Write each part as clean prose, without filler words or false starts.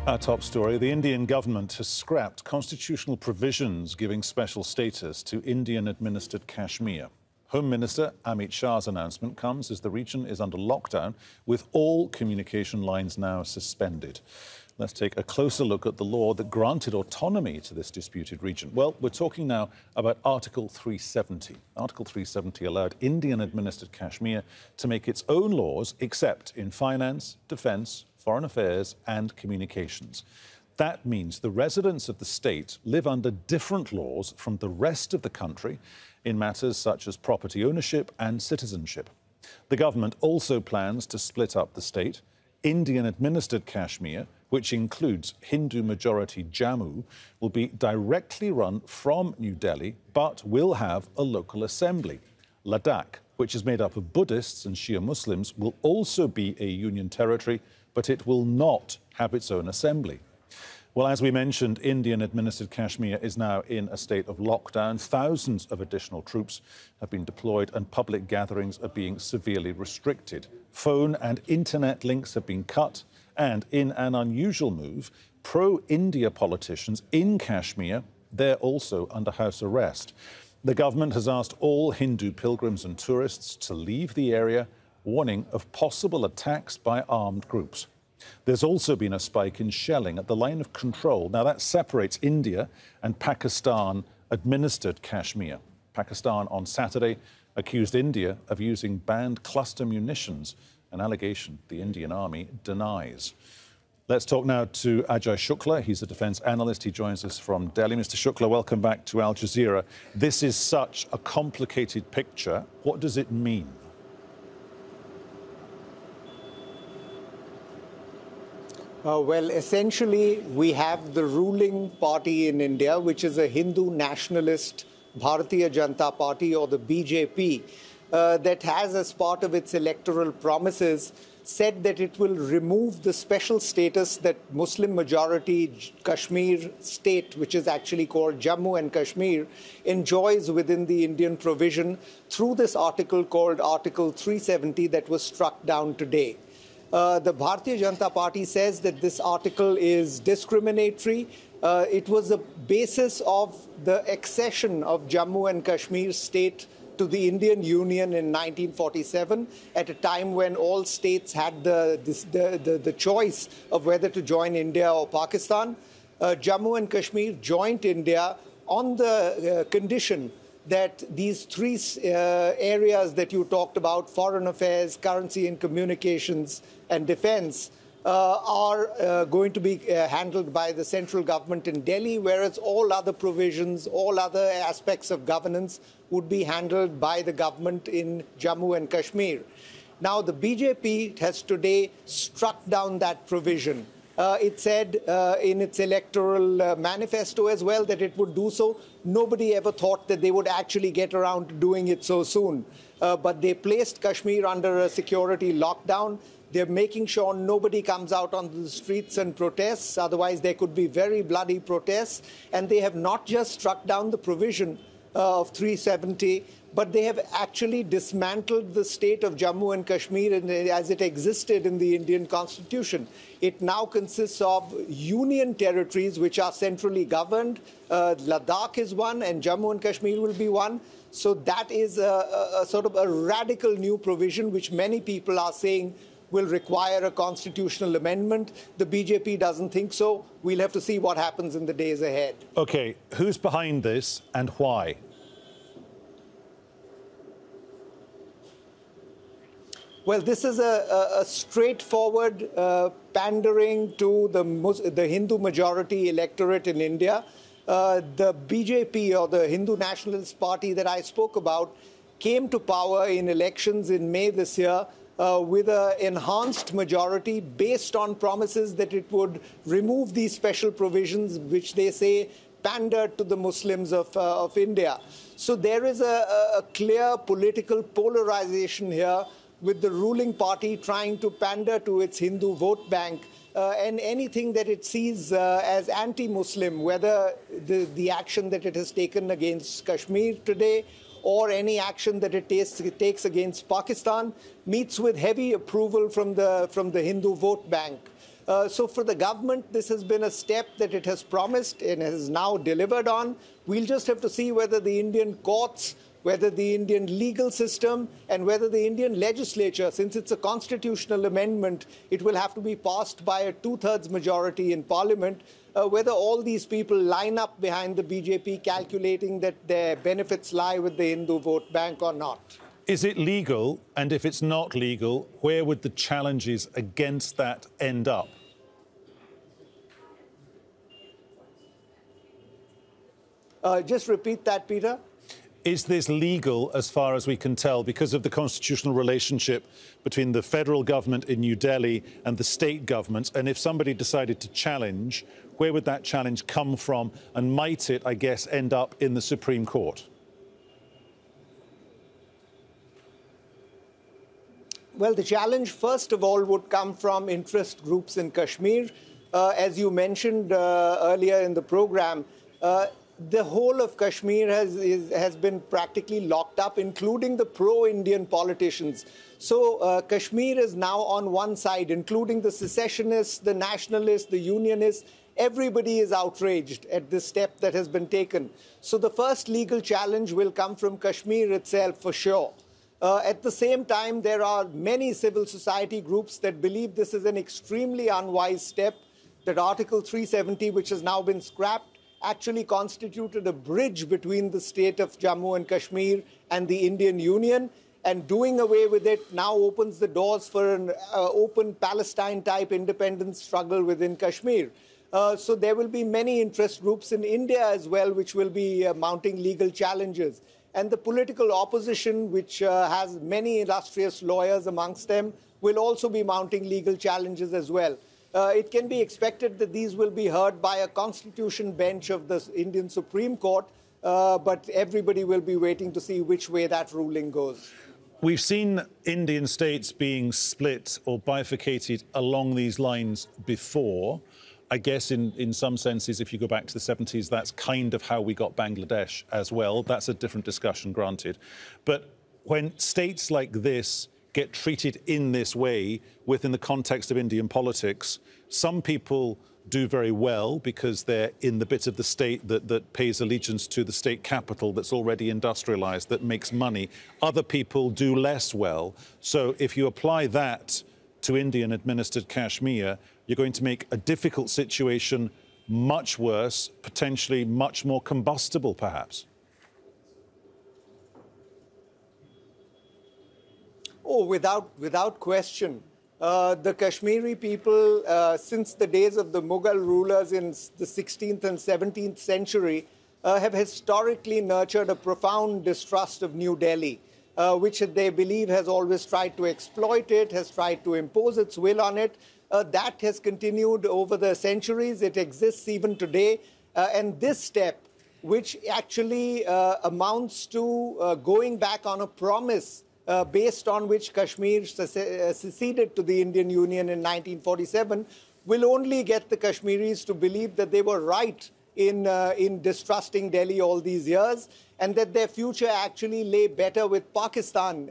Our top story, the Indian government has scrapped constitutional provisions giving special status to Indian-administered Kashmir. Home Minister Amit Shah's announcement comes as the region is under lockdown, with all communication lines now suspended. Let's take a closer look at the law that granted autonomy to this disputed region. Well, we're talking now about Article 370. Article 370 allowed Indian-administered Kashmir to make its own laws, except in finance, defence, foreign affairs and communications. That means the residents of the state live under different laws from the rest of the country in matters such as property ownership and citizenship. The government also plans to split up the state. Indian-administered Kashmir, which includes Hindu-majority Jammu, will be directly run from New Delhi, but will have a local assembly. Ladakh, which is made up of Buddhists and Shia Muslims, will also be a union territory, but it will not have its own assembly. Well, as we mentioned, Indian-administered Kashmir is now in a state of lockdown. Thousands of additional troops have been deployed and public gatherings are being severely restricted. Phone and internet links have been cut. And in an unusual move, pro-India politicians in Kashmir, they're also under house arrest. The government has asked all Hindu pilgrims and tourists to leave the area, warning of possible attacks by armed groups. There's also been a spike in shelling at the line of control. Now, that separates India and Pakistan-administered Kashmir. Pakistan on Saturday accused India of using banned cluster munitions, an allegation the Indian army denies. Let's talk now to Ajal Shukla. He's a defence analyst. He joins us from Delhi. Mr. Shukla, welcome back to Al Jazeera. This is such a complicated picture. What does it mean? Well, essentially, we have the ruling party in India, which is a Hindu nationalist Bharatiya Janata Party, or the BJP, that has, as part of its electoral promises, said that it will remove the special status that Muslim-majority Kashmir state, which is actually called Jammu and Kashmir, enjoys within the Indian provision through this article called Article 370 that was struck down today. The Bharatiya Janata Party says that this article is discriminatory. It was the basis of the accession of Jammu and Kashmir state to the Indian Union in 1947, at a time when all states had the choice of whether to join India or Pakistan. Jammu and Kashmir joined India on the condition that these three areas that you talked about, foreign affairs, currency and communications, and defense, are going to be handled by the central government in Delhi, whereas all other provisions, all other aspects of governance would be handled by the government in Jammu and Kashmir. Now, the BJP has today struck down that provision. It said in its electoral manifesto as well that it would do so. Nobody ever thought that they would actually get around to doing it so soon. But they placed Kashmir under a security lockdown. They're making sure nobody comes out onto the streets and protests. Otherwise, there could be very bloody protests. And they have not just struck down the provision of 370, but they have actually dismantled the state of Jammu and Kashmir as it existed in the Indian Constitution. It now consists of union territories which are centrally governed. Ladakh is one, and Jammu and Kashmir will be one. So that is a sort of a radical new provision which many people are saying will require a constitutional amendment. The BJP doesn't think so. We'll have to see what happens in the days ahead. OK, who's behind this and why? Well, this is a straightforward pandering to the Hindu majority electorate in India. The BJP, or the Hindu Nationalist Party that I spoke about, came to power in elections in May this year with an enhanced majority based on promises that it would remove these special provisions, which they say pandered to the Muslims of India. So there is a clear political polarization here, with the ruling party trying to pander to its Hindu vote bank and anything that it sees as anti-Muslim, whether the action that it has taken against Kashmir today or any action that it takes against Pakistan, meets with heavy approval from the Hindu vote bank. So for the government, this has been a step that it has promised and has now delivered on. We'll just have to see whether the Indian courts, whether the Indian legal system, and whether the Indian legislature, since it's a constitutional amendment, it will have to be passed by a two-thirds majority in Parliament, whether all these people line up behind the BJP calculating that their benefits lie with the Hindu vote bank or not. Is it legal? And if it's not legal, where would the challenges against that end up? Just repeat that, Peter. Is this legal as far as we can tell because of the constitutional relationship between the federal government in New Delhi and the state governments? And if somebody decided to challenge, where would that challenge come from? And might it, I guess, end up in the Supreme Court? Well, the challenge, first of all, would come from interest groups in Kashmir. As you mentioned earlier in the program, the whole of Kashmir has been practically locked up, including the pro-Indian politicians. So Kashmir is now on one side, including the secessionists, the nationalists, the unionists. Everybody is outraged at this step that has been taken. So the first legal challenge will come from Kashmir itself, for sure. At the same time, there are many civil society groups that believe this is an extremely unwise step, that Article 370, which has now been scrapped, actually constituted a bridge between the state of Jammu and Kashmir and the Indian Union, and doing away with it now opens the doors for an open Palestine-type independence struggle within Kashmir. So there will be many interest groups in India as well, which will be mounting legal challenges. And the political opposition, which has many illustrious lawyers amongst them, will also be mounting legal challenges as well. It can be expected that these will be heard by a constitution bench of the Indian Supreme Court, but everybody will be waiting to see which way that ruling goes. We've seen Indian states being split or bifurcated along these lines before. I guess in some senses, if you go back to the 70s, that's kind of how we got Bangladesh as well. That's a different discussion, granted. But when states like this get treated in this way within the context of Indian politics, some people do very well because they're in the bit of the state that pays allegiance to the state capital that's already industrialized, that makes money. Other people do less well. So if you apply that to Indian-administered Kashmir, you're going to make a difficult situation much worse, potentially much more combustible, perhaps. Oh, without question. The Kashmiri people, since the days of the Mughal rulers in the 16th and 17th century, have historically nurtured a profound distrust of New Delhi, which they believe has always tried to exploit it, has tried to impose its will on it. That has continued over the centuries. It exists even today. And this step, which actually amounts to going back on a promise based on which Kashmir seceded to the Indian Union in 1947, will only get the Kashmiris to believe that they were right in distrusting Delhi all these years, and that their future actually lay better with Pakistan,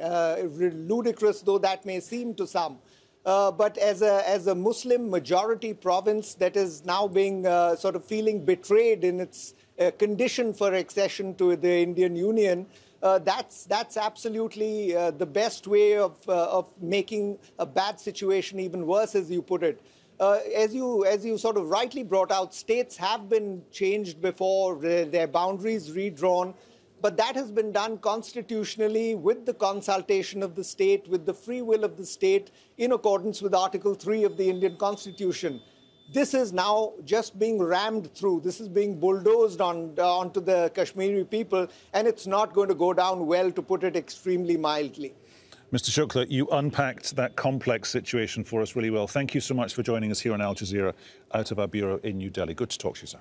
ludicrous though that may seem to some. But as a Muslim-majority province that is now being sort of feeling betrayed in its condition for accession to the Indian Union, that's absolutely the best way of making a bad situation even worse, as you put it. As you sort of rightly brought out, states have been changed before, their boundaries redrawn, but that has been done constitutionally with the consultation of the state, with the free will of the state, in accordance with Article 3 of the Indian Constitution. This is now just being rammed through. This is being bulldozed onto the Kashmiri people, and it's not going to go down well, to put it extremely mildly. Mr. Shukla, you unpacked that complex situation for us really well. Thank you so much for joining us here on Al Jazeera out of our bureau in New Delhi. Good to talk to you, sir.